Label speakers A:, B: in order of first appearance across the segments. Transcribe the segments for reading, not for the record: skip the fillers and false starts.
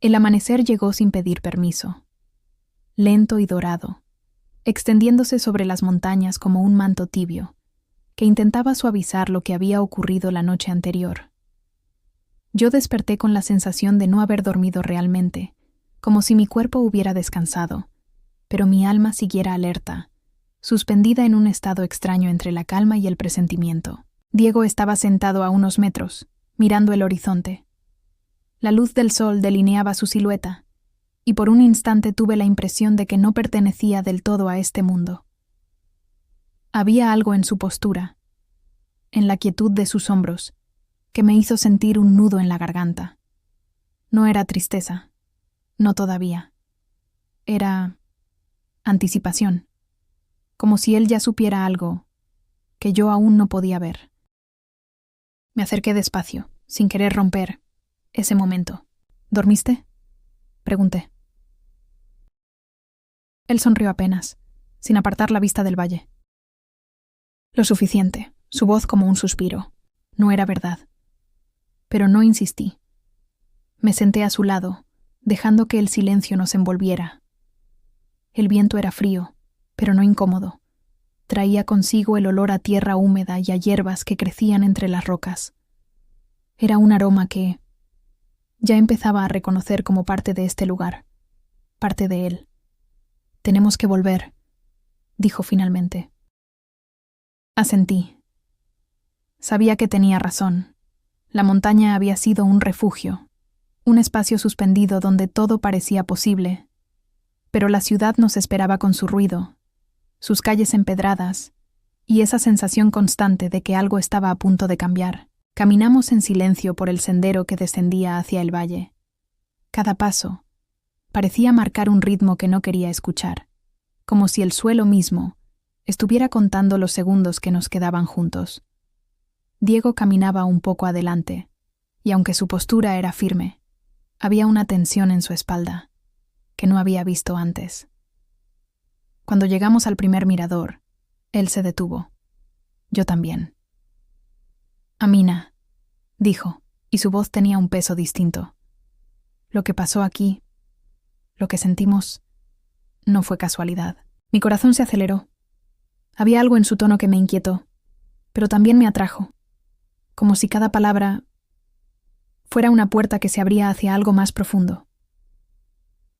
A: El amanecer llegó sin pedir permiso, lento y dorado, extendiéndose sobre las montañas como un manto tibio, que intentaba suavizar lo que había ocurrido la noche anterior. Yo desperté con la sensación de no haber dormido realmente, como si mi cuerpo hubiera descansado, pero mi alma siguiera alerta, suspendida en un estado extraño entre la calma y el presentimiento. Diego estaba sentado a unos metros, mirando el horizonte. La luz del sol delineaba su silueta, y por un instante tuve la impresión de que no pertenecía del todo a este mundo. Había algo en su postura, en la quietud de sus hombros, que me hizo sentir un nudo en la garganta. No era tristeza, no todavía. Era anticipación, como si él ya supiera algo que yo aún no podía ver. Me acerqué despacio, sin querer romper ese momento. ¿Dormiste?, pregunté. Él sonrió apenas, sin apartar la vista del valle. Lo suficiente, su voz como un suspiro. No era verdad. Pero no insistí. Me senté a su lado, dejando que el silencio nos envolviera. El viento era frío, pero no incómodo. Traía consigo el olor a tierra húmeda y a hierbas que crecían entre las rocas. Era un aroma que ya empezaba a reconocer como parte de este lugar, parte de él. «Tenemos que volver», dijo finalmente. Asentí. Sabía que tenía razón. La montaña había sido un refugio, un espacio suspendido donde todo parecía posible, pero la ciudad nos esperaba con su ruido, sus calles empedradas, y esa sensación constante de que algo estaba a punto de cambiar. Caminamos en silencio por el sendero que descendía hacia el valle. Cada paso parecía marcar un ritmo que no quería escuchar, como si el suelo mismo estuviera contando los segundos que nos quedaban juntos. Diego caminaba un poco adelante, y aunque su postura era firme, había una tensión en su espalda que no había visto antes. Cuando llegamos al primer mirador, él se detuvo. Yo también. «Amina», dijo, y su voz tenía un peso distinto. «Lo que pasó aquí, lo que sentimos, no fue casualidad». Mi corazón se aceleró. Había algo en su tono que me inquietó, pero también me atrajo, como si cada palabra fuera una puerta que se abría hacia algo más profundo.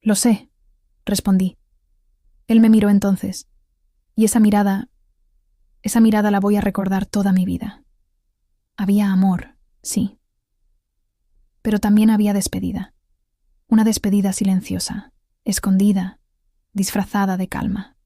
A: «Lo sé», respondí. Él me miró entonces, y esa mirada la voy a recordar toda mi vida. Había amor, sí. Pero también había despedida. Una despedida silenciosa, escondida, disfrazada de calma.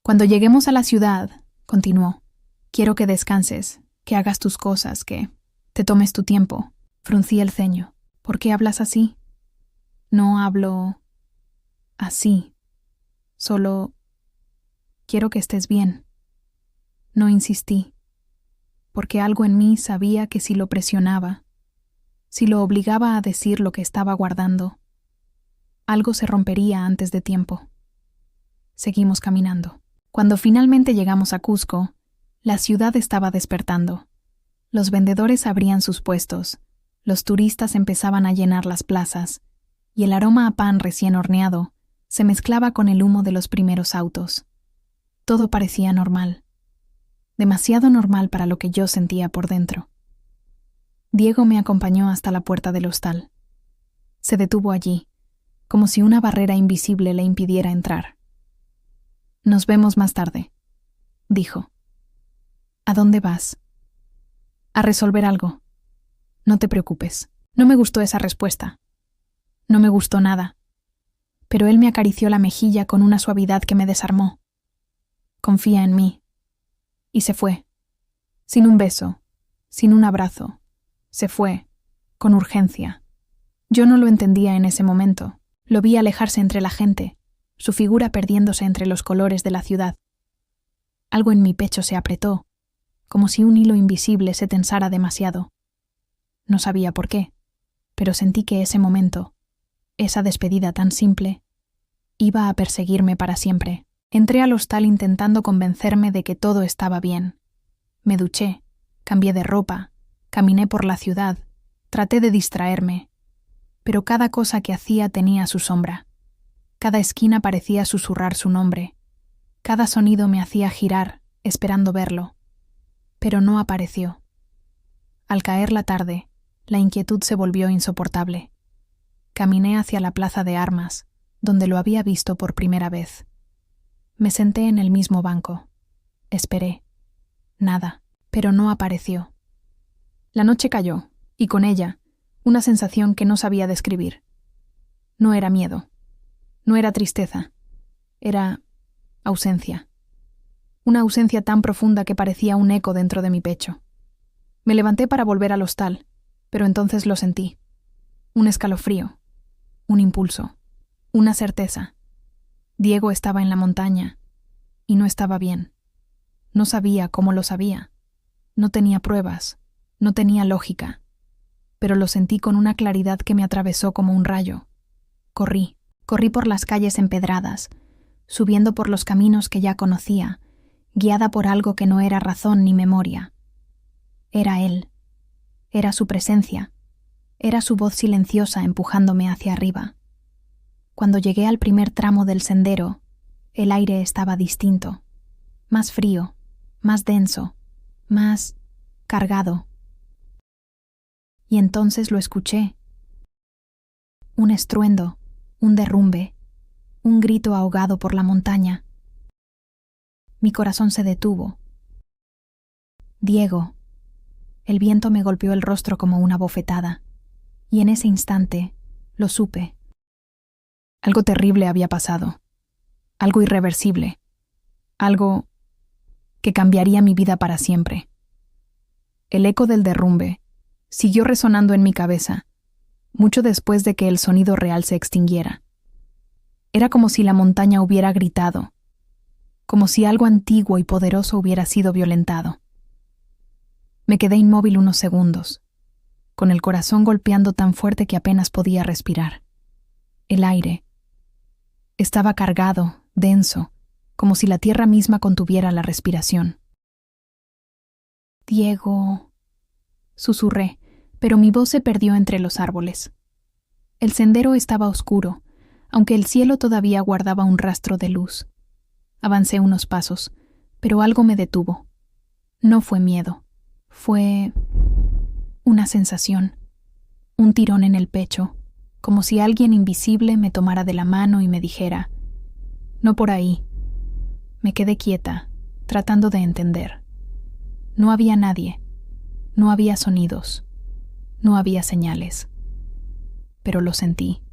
A: «Cuando lleguemos a la ciudad», continuó, «quiero que descanses, que hagas tus cosas, que te tomes tu tiempo». Fruncí el ceño. «¿Por qué hablas así?» «No hablo así. Solo quiero que estés bien». No insistí, porque algo en mí sabía que si lo presionaba, si lo obligaba a decir lo que estaba guardando, algo se rompería antes de tiempo. Seguimos caminando. Cuando finalmente llegamos a Cusco, la ciudad estaba despertando. Los vendedores abrían sus puestos, los turistas empezaban a llenar las plazas, y el aroma a pan recién horneado se mezclaba con el humo de los primeros autos. Todo parecía normal. Demasiado normal para lo que yo sentía por dentro. Diego me acompañó hasta la puerta del hostal. Se detuvo allí, como si una barrera invisible le impidiera entrar. «Nos vemos más tarde», dijo. «¿A dónde vas?» «A resolver algo. No te preocupes». No me gustó esa respuesta. No me gustó nada. Pero él me acarició la mejilla con una suavidad que me desarmó. «Confía en mí». Y se fue. Sin un beso, sin un abrazo. Se fue, con urgencia. Yo no lo entendía en ese momento. Lo vi alejarse entre la gente, su figura perdiéndose entre los colores de la ciudad. Algo en mi pecho se apretó, como si un hilo invisible se tensara demasiado. No sabía por qué, pero sentí que ese momento, esa despedida tan simple, iba a perseguirme para siempre. Entré al hostal intentando convencerme de que todo estaba bien. Me duché, cambié de ropa, caminé por la ciudad Traté de distraerme, pero cada cosa que hacía tenía su sombra. Cada esquina parecía susurrar su nombre. Cada sonido me hacía girar, esperando verlo. Pero no apareció. Al caer la tarde, la inquietud se volvió insoportable. Caminé hacia la plaza de armas, donde lo había visto por primera vez. Me senté en el mismo banco. Esperé. Nada, pero no apareció. La noche cayó, y con ella, una sensación que no sabía describir. No era miedo. No era tristeza. Era ausencia. Una ausencia tan profunda que parecía un eco dentro de mi pecho. Me levanté para volver al hostal, pero entonces lo sentí. Un escalofrío, un impulso, una certeza. Diego estaba en la montaña, y no estaba bien. No sabía cómo lo sabía. No tenía pruebas, no tenía lógica. Pero lo sentí con una claridad que me atravesó como un rayo. Corrí por las calles empedradas, subiendo por los caminos que ya conocía, guiada por algo que no era razón ni memoria. Era él. Era su presencia. Era su voz silenciosa empujándome hacia arriba. Cuando llegué al primer tramo del sendero, el aire estaba distinto. Más frío, más denso, más cargado. Y entonces lo escuché. Un estruendo, un derrumbe, un grito ahogado por la montaña. Mi corazón se detuvo. Diego. El viento me golpeó el rostro como una bofetada, y en ese instante lo supe. Algo terrible había pasado, algo irreversible, algo que cambiaría mi vida para siempre. El eco del derrumbe siguió resonando en mi cabeza, mucho después de que el sonido real se extinguiera. Era como si la montaña hubiera gritado, como si algo antiguo y poderoso hubiera sido violentado. Me quedé inmóvil unos segundos, con el corazón golpeando tan fuerte que apenas podía respirar. El aire estaba cargado, denso, como si la tierra misma contuviera la respiración. «Diego», susurré, pero mi voz se perdió entre los árboles. El sendero estaba oscuro, aunque el cielo todavía guardaba un rastro de luz. Avancé unos pasos, pero algo me detuvo. No fue miedo. Fue una sensación, un tirón en el pecho, como si alguien invisible me tomara de la mano y me dijera, «No por ahí». Me quedé quieta, tratando de entender. No había nadie, no había sonidos, no había señales. Pero lo sentí.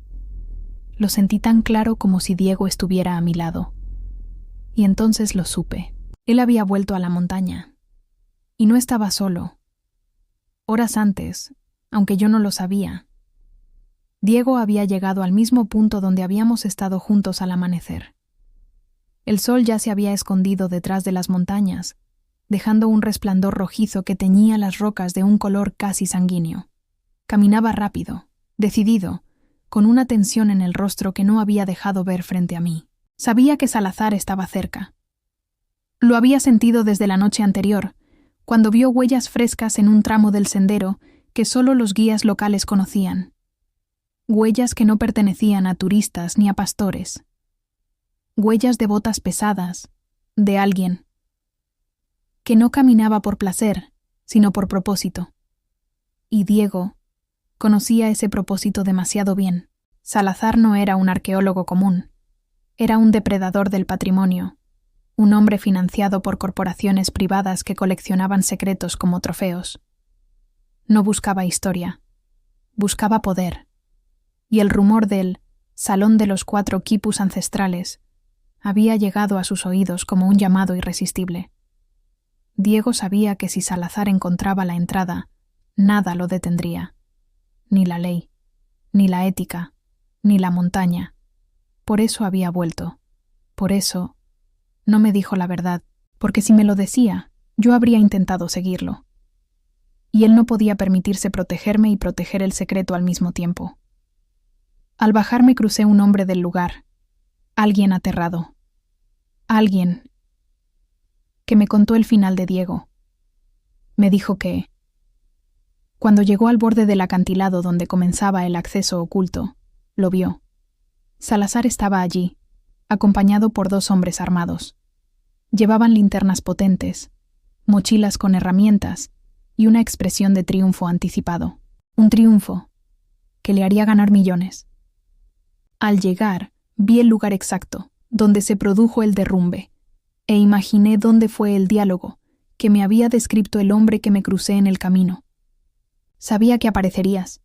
A: Lo sentí tan claro como si Diego estuviera a mi lado. Y entonces lo supe. Él había vuelto a la montaña. Y no estaba solo. Horas antes, aunque yo no lo sabía, Diego había llegado al mismo punto donde habíamos estado juntos al amanecer. El sol ya se había escondido detrás de las montañas, dejando un resplandor rojizo que teñía las rocas de un color casi sanguíneo. Caminaba rápido, decidido, con una tensión en el rostro que no había dejado ver frente a mí. Sabía que Salazar estaba cerca. Lo había sentido desde la noche anterior, cuando vio huellas frescas en un tramo del sendero que solo los guías locales conocían. Huellas que no pertenecían a turistas ni a pastores. Huellas de botas pesadas, de alguien que no caminaba por placer, sino por propósito. Y Diego conocía ese propósito demasiado bien. Salazar no era un arqueólogo común. Era un depredador del patrimonio, un hombre financiado por corporaciones privadas que coleccionaban secretos como trofeos. No buscaba historia, buscaba poder, y el rumor del Salón de los 4 quipus ancestrales había llegado a sus oídos como un llamado irresistible. Diego sabía que si Salazar encontraba la entrada, nada lo detendría. Ni la ley, ni la ética, ni la montaña. Por eso había vuelto. Por eso no me dijo la verdad, porque si me lo decía, yo habría intentado seguirlo. Y él no podía permitirse protegerme y proteger el secreto al mismo tiempo. Al bajarme crucé un hombre del lugar, alguien aterrado, alguien que me contó el final de Diego. Me dijo que Cuando llegó al borde del acantilado donde comenzaba el acceso oculto, lo vio. Salazar estaba allí, acompañado por 2 hombres armados. Llevaban linternas potentes, mochilas con herramientas y una expresión de triunfo anticipado. Un triunfo que le haría ganar millones. Al llegar, vi el lugar exacto, donde se produjo el derrumbe, e imaginé dónde fue el diálogo que me había descrito el hombre que me crucé en el camino. «Sabía que aparecerías»,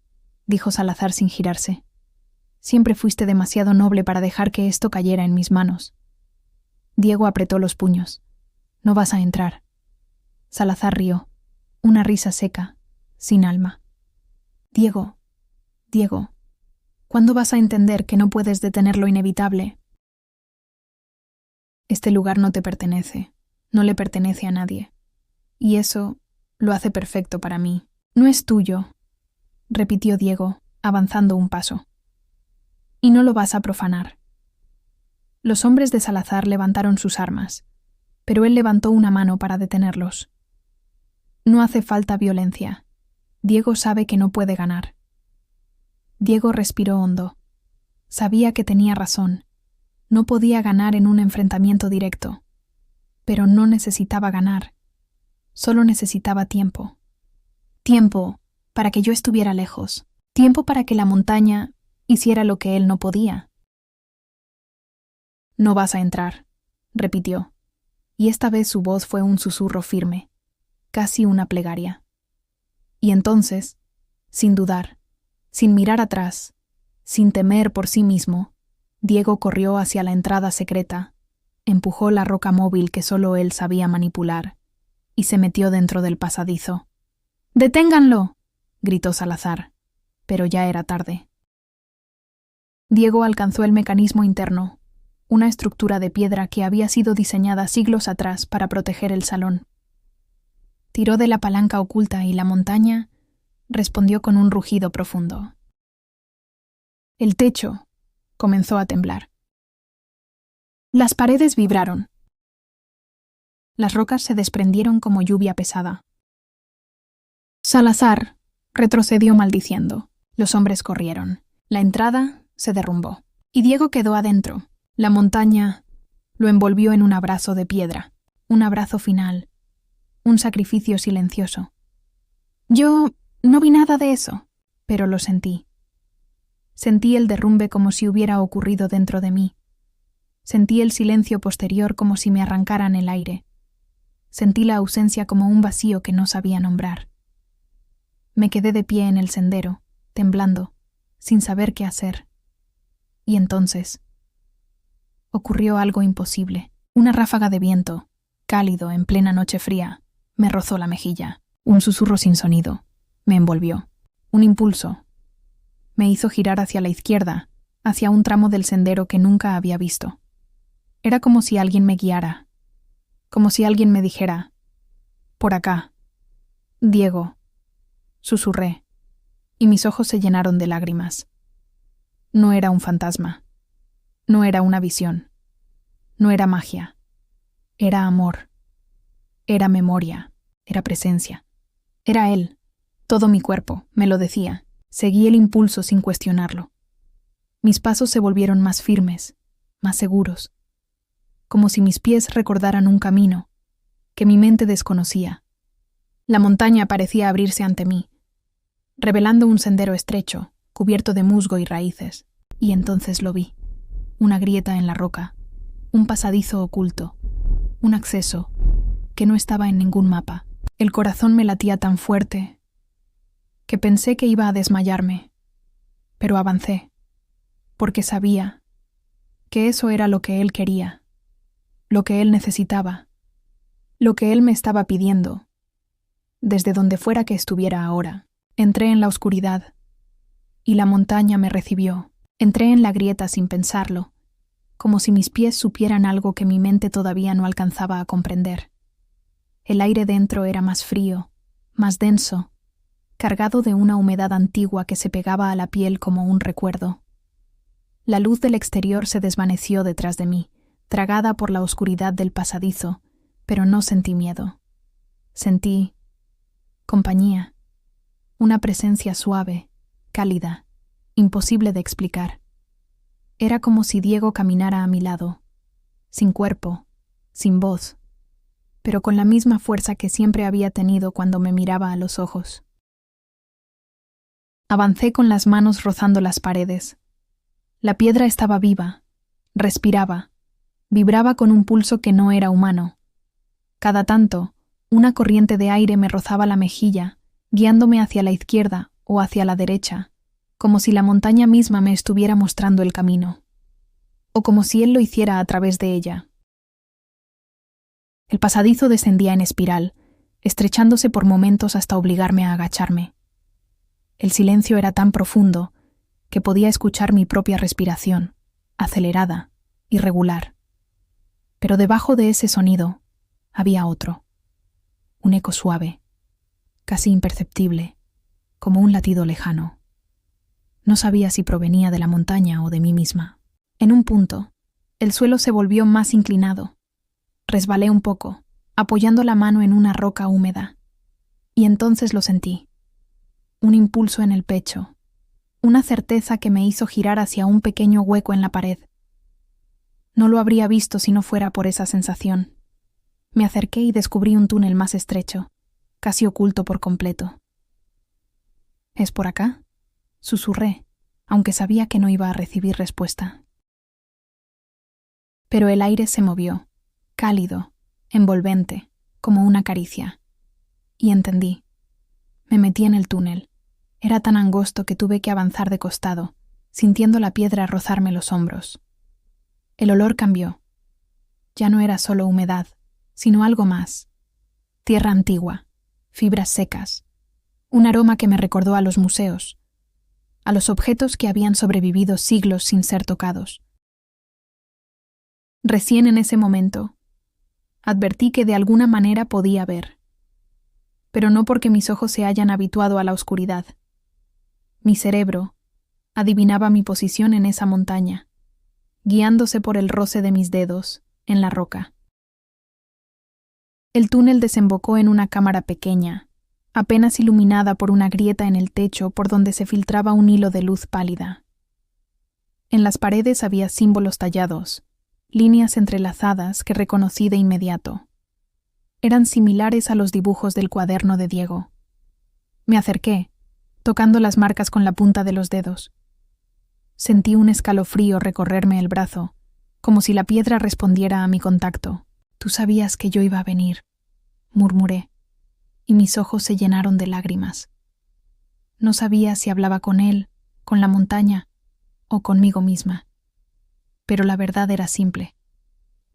A: dijo Salazar sin girarse. «Siempre fuiste demasiado noble para dejar que esto cayera en mis manos». Diego apretó los puños. «No vas a entrar». Salazar rió, una risa seca, sin alma. «Diego, ¿cuándo vas a entender que no puedes detener lo inevitable?» «Este lugar no te pertenece, no le pertenece a nadie. Y eso lo hace perfecto para mí. No es tuyo», repitió Diego, avanzando un paso. «Y no lo vas a profanar». Los hombres de Salazar levantaron sus armas, pero él levantó una mano para detenerlos. «No hace falta violencia. Diego sabe que no puede ganar». Diego respiró hondo. Sabía que tenía razón. No podía ganar en un enfrentamiento directo. Pero no necesitaba ganar. Solo necesitaba tiempo. Tiempo para que yo estuviera lejos. Tiempo para que la montaña hiciera lo que él no podía. «No vas a entrar», repitió, y esta vez su voz fue un susurro firme, casi una plegaria. Y entonces, sin dudar, sin mirar atrás, sin temer por sí mismo, Diego corrió hacia la entrada secreta, empujó la roca móvil que solo él sabía manipular y se metió dentro del pasadizo. «¡Deténganlo!», gritó Salazar, pero ya era tarde. Diego alcanzó el mecanismo interno, una estructura de piedra que había sido diseñada siglos atrás para proteger el salón. Tiró de la palanca oculta y la montaña respondió con un rugido profundo. El techo comenzó a temblar. Las paredes vibraron. Las rocas se desprendieron como lluvia pesada. Salazar retrocedió maldiciendo. Los hombres corrieron. La entrada se derrumbó. Y Diego quedó adentro. La montaña lo envolvió en un abrazo de piedra. Un abrazo final. Un sacrificio silencioso. Yo no vi nada de eso, pero lo sentí. Sentí el derrumbe como si hubiera ocurrido dentro de mí. Sentí el silencio posterior como si me arrancaran el aire. Sentí la ausencia como un vacío que no sabía nombrar. Me quedé de pie en el sendero, temblando, sin saber qué hacer. Y entonces ocurrió algo imposible. Una ráfaga de viento, cálido en plena noche fría, me rozó la mejilla. Un susurro sin sonido me envolvió. Un impulso me hizo girar hacia la izquierda, hacia un tramo del sendero que nunca había visto. Era como si alguien me guiara, como si alguien me dijera: «Por acá». «Diego», susurré, y mis ojos se llenaron de lágrimas. No era un fantasma, no era una visión, no era magia, era amor, era memoria, era presencia. Era él, todo mi cuerpo, me lo decía. Seguí el impulso sin cuestionarlo. Mis pasos se volvieron más firmes, más seguros, como si mis pies recordaran un camino que mi mente desconocía. La montaña parecía abrirse ante mí, revelando un sendero estrecho, cubierto de musgo y raíces. Y entonces lo vi. Una grieta en la roca, un pasadizo oculto, un acceso que no estaba en ningún mapa. El corazón me latía tan fuerte que pensé que iba a desmayarme, pero avancé, porque sabía que eso era lo que él quería, lo que él necesitaba, lo que él me estaba pidiendo, desde donde fuera que estuviera ahora. Entré en la oscuridad, y la montaña me recibió. Entré en la grieta sin pensarlo, como si mis pies supieran algo que mi mente todavía no alcanzaba a comprender. El aire dentro era más frío, más denso, cargado de una humedad antigua que se pegaba a la piel como un recuerdo. La luz del exterior se desvaneció detrás de mí, tragada por la oscuridad del pasadizo, pero no sentí miedo. Sentí compañía, una presencia suave, cálida, imposible de explicar. Era como si Diego caminara a mi lado, sin cuerpo, sin voz, pero con la misma fuerza que siempre había tenido cuando me miraba a los ojos. Avancé con las manos rozando las paredes. La piedra estaba viva, respiraba, vibraba con un pulso que no era humano. Cada tanto, una corriente de aire me rozaba la mejilla, guiándome hacia la izquierda o hacia la derecha, como si la montaña misma me estuviera mostrando el camino, o como si él lo hiciera a través de ella. El pasadizo descendía en espiral, estrechándose por momentos hasta obligarme a agacharme. El silencio era tan profundo que podía escuchar mi propia respiración, acelerada, irregular. Pero debajo de ese sonido había otro, un eco suave, casi imperceptible, como un latido lejano. No sabía si provenía de la montaña o de mí misma. En un punto, el suelo se volvió más inclinado. Resbalé un poco, apoyando la mano en una roca húmeda, y entonces lo sentí. Un impulso en el pecho, una certeza que me hizo girar hacia un pequeño hueco en la pared. No lo habría visto si no fuera por esa sensación. Me acerqué y descubrí un túnel más estrecho, casi oculto por completo. ¿Es por acá?, susurré, aunque sabía que no iba a recibir respuesta. Pero el aire se movió, cálido, envolvente, como una caricia. Y entendí. Me metí en el túnel. Era tan angosto que tuve que avanzar de costado, sintiendo la piedra rozarme los hombros. El olor cambió. Ya no era solo humedad, sino algo más. Tierra antigua, fibras secas, un aroma que me recordó a los museos, a los objetos que habían sobrevivido siglos sin ser tocados. Recién en ese momento, advertí que de alguna manera podía ver, pero no porque mis ojos se hayan habituado a la oscuridad. Mi cerebro adivinaba mi posición en esa montaña, guiándose por el roce de mis dedos en la roca. El túnel desembocó en una cámara pequeña, apenas iluminada por una grieta en el techo por donde se filtraba un hilo de luz pálida. En las paredes había símbolos tallados, líneas entrelazadas que reconocí de inmediato. Eran similares a los dibujos del cuaderno de Diego. Me acerqué, tocando las marcas con la punta de los dedos. Sentí un escalofrío recorrerme el brazo, como si la piedra respondiera a mi contacto. «Tú sabías que yo iba a venir», murmuré, y mis ojos se llenaron de lágrimas. No sabía si hablaba con él, con la montaña o conmigo misma. Pero la verdad era simple.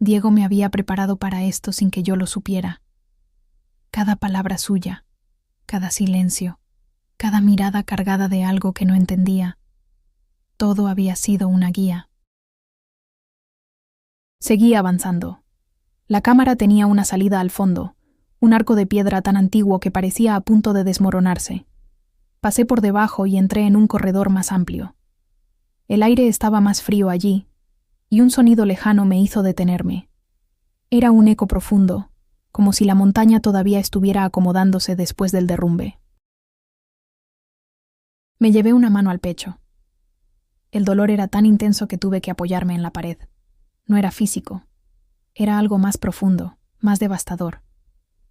A: Diego me había preparado para esto sin que yo lo supiera. Cada palabra suya, cada silencio, cada mirada cargada de algo que no entendía, todo había sido una guía. Seguí avanzando. La cámara tenía una salida al fondo, un arco de piedra tan antiguo que parecía a punto de desmoronarse. Pasé por debajo y entré en un corredor más amplio. El aire estaba más frío allí, y un sonido lejano me hizo detenerme. Era un eco profundo, como si la montaña todavía estuviera acomodándose después del derrumbe. Me llevé una mano al pecho. El dolor era tan intenso que tuve que apoyarme en la pared. No era físico. Era algo más profundo, más devastador.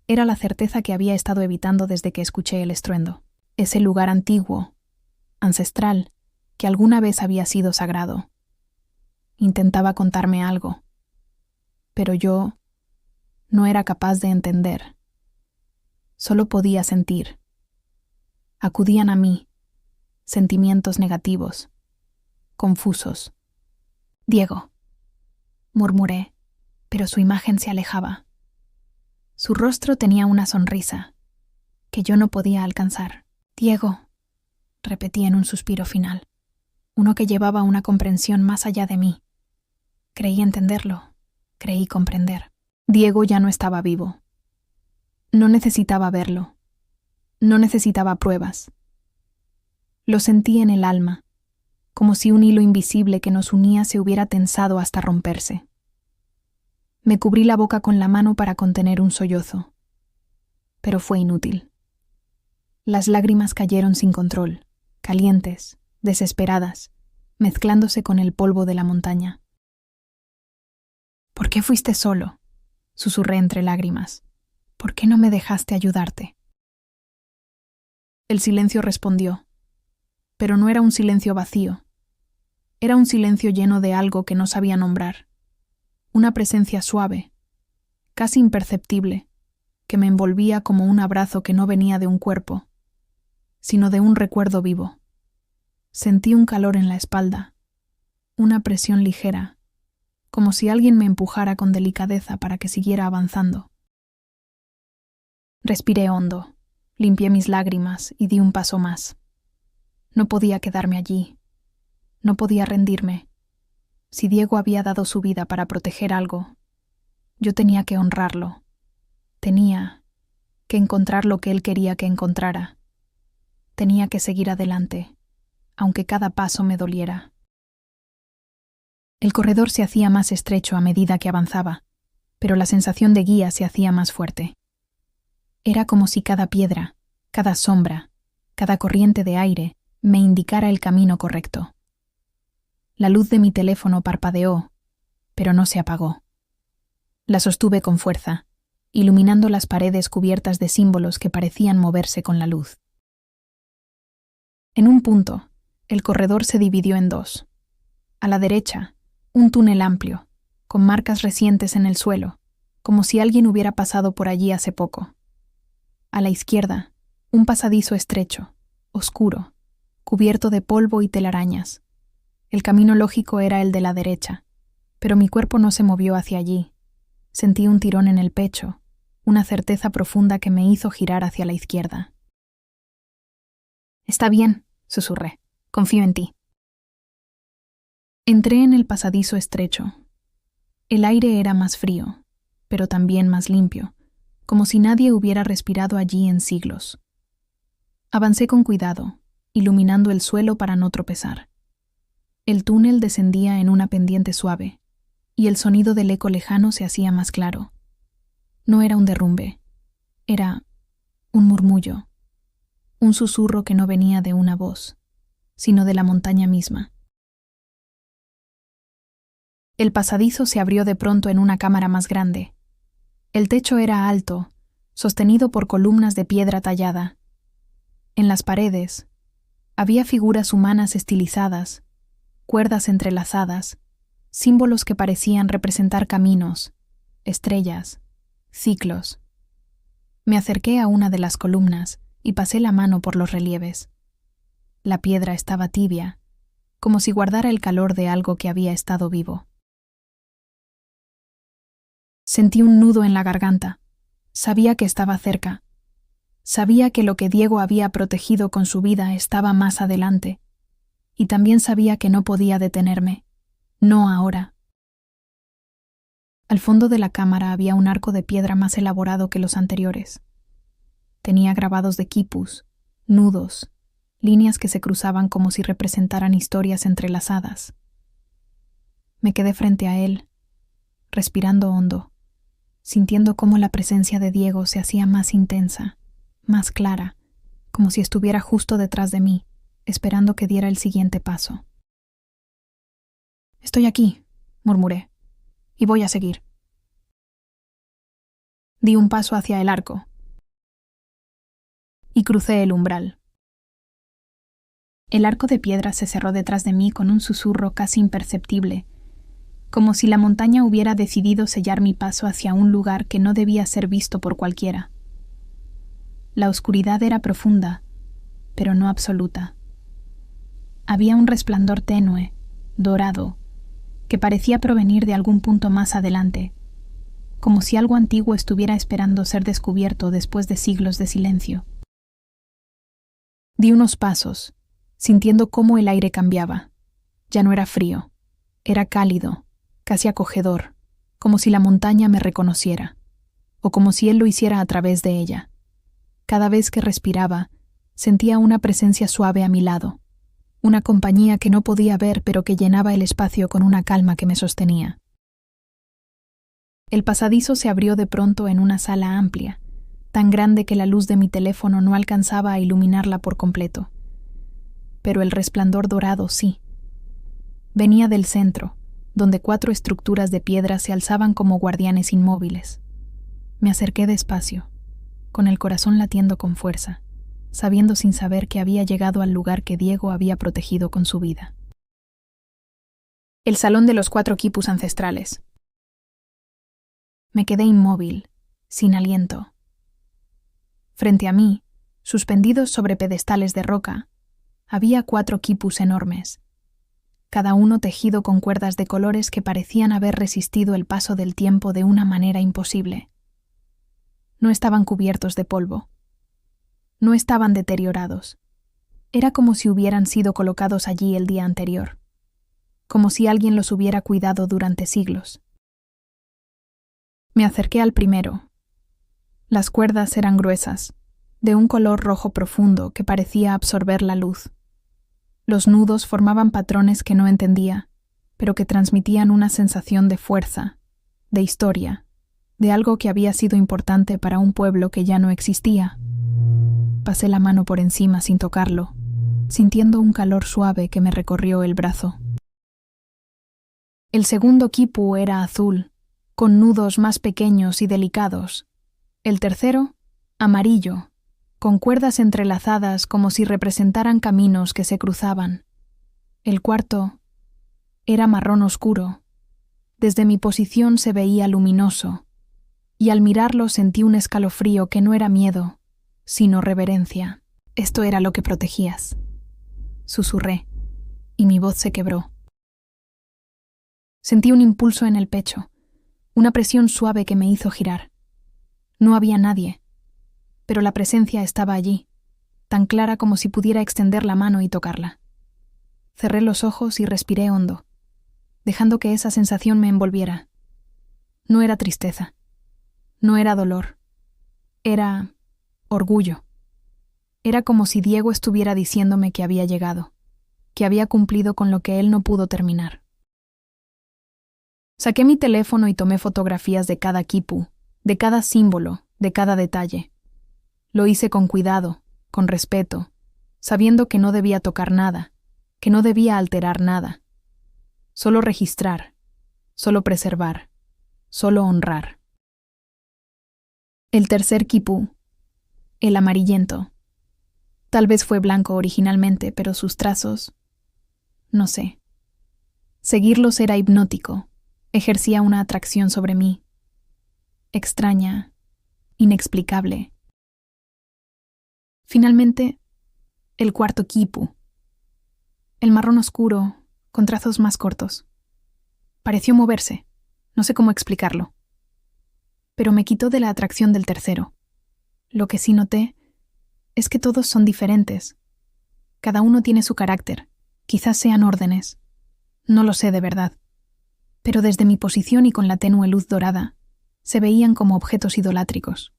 A: Era la certeza que había estado evitando desde que escuché el estruendo. Ese lugar antiguo, ancestral, que alguna vez había sido sagrado. Intentaba contarme algo, pero yo no era capaz de entender. Solo podía sentir. Acudían a mí, sentimientos negativos, confusos. «Diego», murmuré, pero su imagen se alejaba. Su rostro tenía una sonrisa que yo no podía alcanzar. «Diego», repetí en un suspiro final, uno que llevaba una comprensión más allá de mí. Creí entenderlo, creí comprender. Diego ya no estaba vivo. No necesitaba verlo. No necesitaba pruebas. Lo sentí en el alma, como si un hilo invisible que nos unía se hubiera tensado hasta romperse. Me cubrí la boca con la mano para contener un sollozo, pero fue inútil. Las lágrimas cayeron sin control, calientes, desesperadas, mezclándose con el polvo de la montaña. ¿Por qué fuiste solo?, susurré entre lágrimas. ¿Por qué no me dejaste ayudarte? El silencio respondió, pero no era un silencio vacío. Era un silencio lleno de algo que no sabía nombrar. Una presencia suave, casi imperceptible, que me envolvía como un abrazo que no venía de un cuerpo, sino de un recuerdo vivo. Sentí un calor en la espalda, una presión ligera, como si alguien me empujara con delicadeza para que siguiera avanzando. Respiré hondo, limpié mis lágrimas y di un paso más. No podía quedarme allí. No podía rendirme. Si Diego había dado su vida para proteger algo, yo tenía que honrarlo. Tenía que encontrar lo que él quería que encontrara. Tenía que seguir adelante, aunque cada paso me doliera. El corredor se hacía más estrecho a medida que avanzaba, pero la sensación de guía se hacía más fuerte. Era como si cada piedra, cada sombra, cada corriente de aire me indicara el camino correcto. La luz de mi teléfono parpadeó, pero no se apagó. La sostuve con fuerza, iluminando las paredes cubiertas de símbolos que parecían moverse con la luz. En un punto, el corredor se dividió en dos. A la derecha, un túnel amplio, con marcas recientes en el suelo, como si alguien hubiera pasado por allí hace poco. A la izquierda, un pasadizo estrecho, oscuro, cubierto de polvo y telarañas. El camino lógico era el de la derecha, pero mi cuerpo no se movió hacia allí. Sentí un tirón en el pecho, una certeza profunda que me hizo girar hacia la izquierda. «Está bien», susurré. «Confío en ti». Entré en el pasadizo estrecho. El aire era más frío, pero también más limpio, como si nadie hubiera respirado allí en siglos. Avancé con cuidado, iluminando el suelo para no tropezar. El túnel descendía en una pendiente suave, y el sonido del eco lejano se hacía más claro. No era un derrumbe, era un murmullo, un susurro que no venía de una voz, sino de la montaña misma. El pasadizo se abrió de pronto en una cámara más grande. El techo era alto, sostenido por columnas de piedra tallada. En las paredes había figuras humanas estilizadas, cuerdas entrelazadas, símbolos que parecían representar caminos, estrellas, ciclos. Me acerqué a una de las columnas y pasé la mano por los relieves. La piedra estaba tibia, como si guardara el calor de algo que había estado vivo. Sentí un nudo en la garganta. Sabía que estaba cerca. Sabía que lo que Diego había protegido con su vida estaba más adelante. Y también sabía que no podía detenerme. No ahora. Al fondo de la cámara había un arco de piedra más elaborado que los anteriores. Tenía grabados de quipus, nudos, líneas que se cruzaban como si representaran historias entrelazadas. Me quedé frente a él, respirando hondo, sintiendo cómo la presencia de Diego se hacía más intensa, más clara, como si estuviera justo detrás de mí, esperando que diera el siguiente paso. «Estoy aquí», murmuré, «y voy a seguir». Di un paso hacia el arco y crucé el umbral. El arco de piedra se cerró detrás de mí con un susurro casi imperceptible, como si la montaña hubiera decidido sellar mi paso hacia un lugar que no debía ser visto por cualquiera. La oscuridad era profunda, pero no absoluta. Había un resplandor tenue, dorado, que parecía provenir de algún punto más adelante, como si algo antiguo estuviera esperando ser descubierto después de siglos de silencio. Di unos pasos, sintiendo cómo el aire cambiaba. Ya no era frío, era cálido, casi acogedor, como si la montaña me reconociera, o como si él lo hiciera a través de ella. Cada vez que respiraba, sentía una presencia suave a mi lado, una compañía que no podía ver pero que llenaba el espacio con una calma que me sostenía. El pasadizo se abrió de pronto en una sala amplia, tan grande que la luz de mi teléfono no alcanzaba a iluminarla por completo. Pero el resplandor dorado sí. Venía del centro, donde 4 estructuras de piedra se alzaban como guardianes inmóviles. Me acerqué despacio, con el corazón latiendo con fuerza, sabiendo sin saber que había llegado al lugar que Diego había protegido con su vida. El salón de los 4 quipus ancestrales. Me quedé inmóvil, sin aliento. Frente a mí, suspendidos sobre pedestales de roca, había 4 quipus enormes, cada uno tejido con cuerdas de colores que parecían haber resistido el paso del tiempo de una manera imposible. No estaban cubiertos de polvo. No estaban deteriorados. Era como si hubieran sido colocados allí el día anterior, como si alguien los hubiera cuidado durante siglos. Me acerqué al primero. Las cuerdas eran gruesas, de un color rojo profundo que parecía absorber la luz. Los nudos formaban patrones que no entendía, pero que transmitían una sensación de fuerza, de historia, de algo que había sido importante para un pueblo que ya no existía. Pasé la mano por encima sin tocarlo, sintiendo un calor suave que me recorrió el brazo. El segundo quipu era azul, con nudos más pequeños y delicados. El tercero, amarillo, con cuerdas entrelazadas como si representaran caminos que se cruzaban. El cuarto era marrón oscuro. Desde mi posición se veía luminoso, y al mirarlo sentí un escalofrío que no era miedo, sino reverencia. Esto era lo que protegías. Susurré, y mi voz se quebró. Sentí un impulso en el pecho, una presión suave que me hizo girar. No había nadie, pero la presencia estaba allí, tan clara como si pudiera extender la mano y tocarla. Cerré los ojos y respiré hondo, dejando que esa sensación me envolviera. No era tristeza, no era dolor, era orgullo. Era como si Diego estuviera diciéndome que había llegado, que había cumplido con lo que él no pudo terminar. Saqué mi teléfono y tomé fotografías de cada quipu, de cada símbolo, de cada detalle. Lo hice con cuidado, con respeto, sabiendo que no debía tocar nada, que no debía alterar nada. Solo registrar, solo preservar, solo honrar. El tercer quipu, el amarillento. Tal vez fue blanco originalmente, pero sus trazos, no sé. Seguirlos era hipnótico, ejercía una atracción sobre mí. Extraña, inexplicable. Finalmente, el cuarto quipu. El marrón oscuro, con trazos más cortos. Pareció moverse, no sé cómo explicarlo. Pero me quitó de la atracción del tercero. Lo que sí noté es que todos son diferentes. Cada uno tiene su carácter, quizás sean órdenes. No lo sé de verdad. Pero desde mi posición y con la tenue luz dorada, se veían como objetos idolátricos.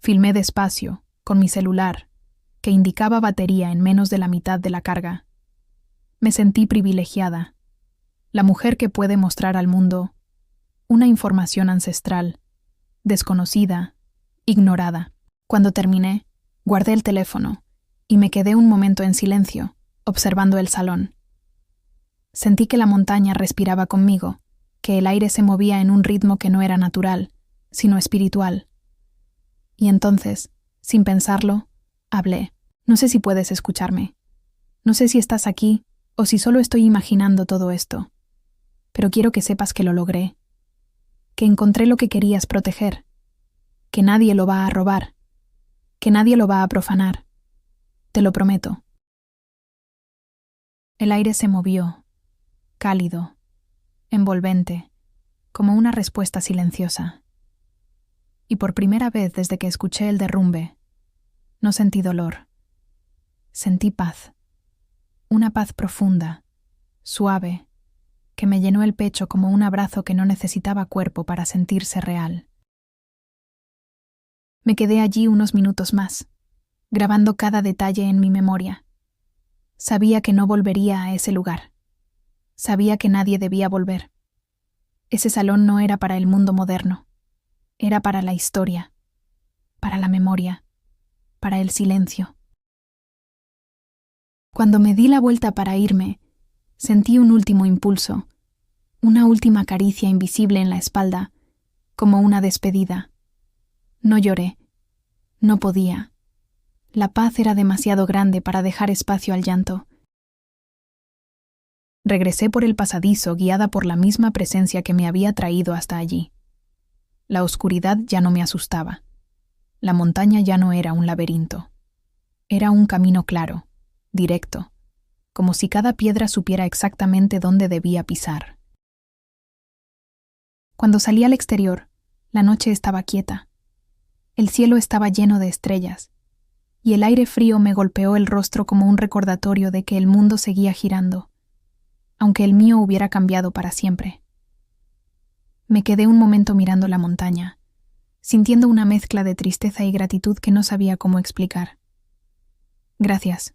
A: Filmé despacio, con mi celular, que indicaba batería en menos de la mitad de la carga. Me sentí privilegiada, la mujer que puede mostrar al mundo una información ancestral, desconocida, ignorada. Cuando terminé, guardé el teléfono y me quedé un momento en silencio, observando el salón. Sentí que la montaña respiraba conmigo, que el aire se movía en un ritmo que no era natural, sino espiritual. Y entonces, sin pensarlo, hablé. No sé si puedes escucharme. No sé si estás aquí o si solo estoy imaginando todo esto. Pero quiero que sepas que lo logré. Que encontré lo que querías proteger. Que nadie lo va a robar. Que nadie lo va a profanar. Te lo prometo. El aire se movió, cálido, envolvente, como una respuesta silenciosa. Y por primera vez desde que escuché el derrumbe, no sentí dolor. Sentí paz. Una paz profunda, suave, que me llenó el pecho como un abrazo que no necesitaba cuerpo para sentirse real. Me quedé allí unos minutos más, grabando cada detalle en mi memoria. Sabía que no volvería a ese lugar. Sabía que nadie debía volver. Ese salón no era para el mundo moderno. Era para la historia, para la memoria, para el silencio. Cuando me di la vuelta para irme, sentí un último impulso, una última caricia invisible en la espalda, como una despedida. No lloré. No podía. La paz era demasiado grande para dejar espacio al llanto. Regresé por el pasadizo guiada por la misma presencia que me había traído hasta allí. La oscuridad ya no me asustaba. La montaña ya no era un laberinto. Era un camino claro, directo, como si cada piedra supiera exactamente dónde debía pisar. Cuando salí al exterior, la noche estaba quieta. El cielo estaba lleno de estrellas, y el aire frío me golpeó el rostro como un recordatorio de que el mundo seguía girando, aunque el mío hubiera cambiado para siempre. Me quedé un momento mirando la montaña, sintiendo una mezcla de tristeza y gratitud que no sabía cómo explicar. «Gracias»,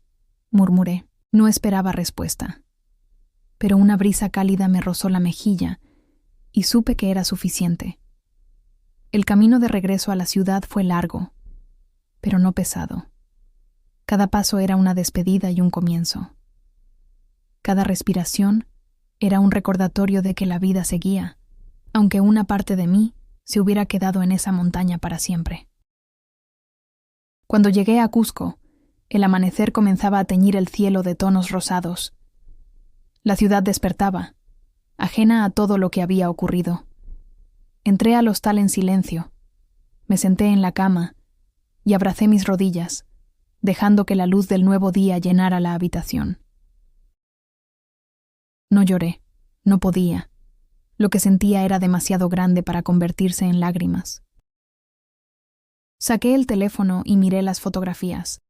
A: murmuré. No esperaba respuesta. Pero una brisa cálida me rozó la mejilla y supe que era suficiente. El camino de regreso a la ciudad fue largo, pero no pesado. Cada paso era una despedida y un comienzo. Cada respiración era un recordatorio de que la vida seguía, aunque una parte de mí se hubiera quedado en esa montaña para siempre. Cuando llegué a Cusco, el amanecer comenzaba a teñir el cielo de tonos rosados. La ciudad despertaba, ajena a todo lo que había ocurrido. Entré al hostal en silencio, me senté en la cama y abracé mis rodillas, dejando que la luz del nuevo día llenara la habitación. No lloré, no podía. Lo que sentía era demasiado grande para convertirse en lágrimas. Saqué el teléfono y miré las fotografías.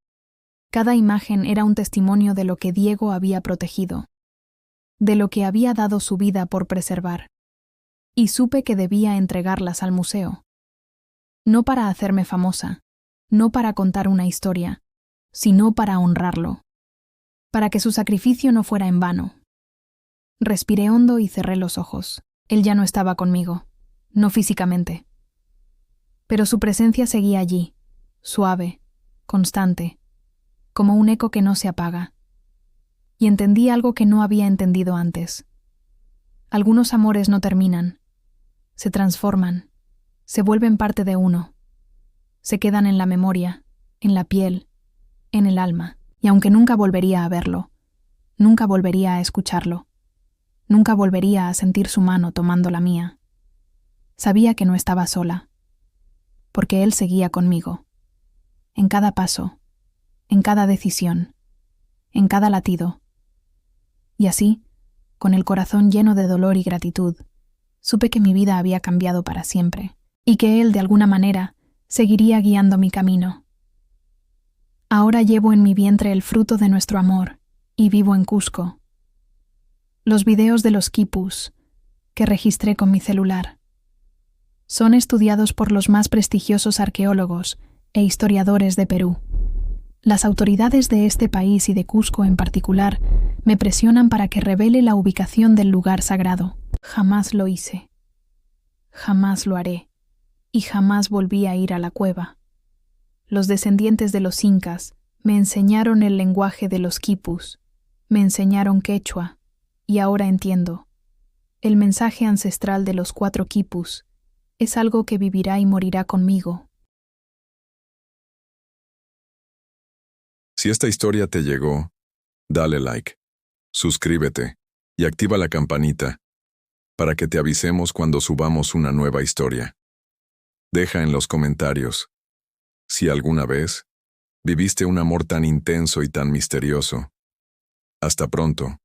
A: Cada imagen era un testimonio de lo que Diego había protegido, de lo que había dado su vida por preservar, y supe que debía entregarlas al museo. No para hacerme famosa, no para contar una historia, sino para honrarlo, para que su sacrificio no fuera en vano. Respiré hondo y cerré los ojos. Él ya no estaba conmigo, no físicamente. Pero su presencia seguía allí, suave, constante, como un eco que no se apaga. Y entendí algo que no había entendido antes. Algunos amores no terminan, se transforman, se vuelven parte de uno, se quedan en la memoria, en la piel, en el alma, y aunque nunca volvería a verlo, nunca volvería a escucharlo, nunca volvería a sentir su mano tomando la mía, sabía que no estaba sola, porque él seguía conmigo, en cada paso, en cada decisión, en cada latido. Y así, con el corazón lleno de dolor y gratitud, supe que mi vida había cambiado para siempre, y que él, de alguna manera, seguiría guiando mi camino. Ahora llevo en mi vientre el fruto de nuestro amor, y vivo en Cusco. Los videos de los quipus, que registré con mi celular, son estudiados por los más prestigiosos arqueólogos e historiadores de Perú. Las autoridades de este país y de Cusco en particular me presionan para que revele la ubicación del lugar sagrado. Jamás lo hice. Jamás lo haré. Y jamás volví a ir a la cueva. Los descendientes de los incas me enseñaron el lenguaje de los quipus, me enseñaron quechua, y ahora entiendo. El mensaje ancestral de los 4 quipus es algo que vivirá y morirá conmigo.
B: Si esta historia te llegó, dale like, suscríbete y activa la campanita para que te avisemos cuando subamos una nueva historia. Deja en los comentarios si alguna vez viviste un amor tan intenso y tan misterioso. Hasta pronto.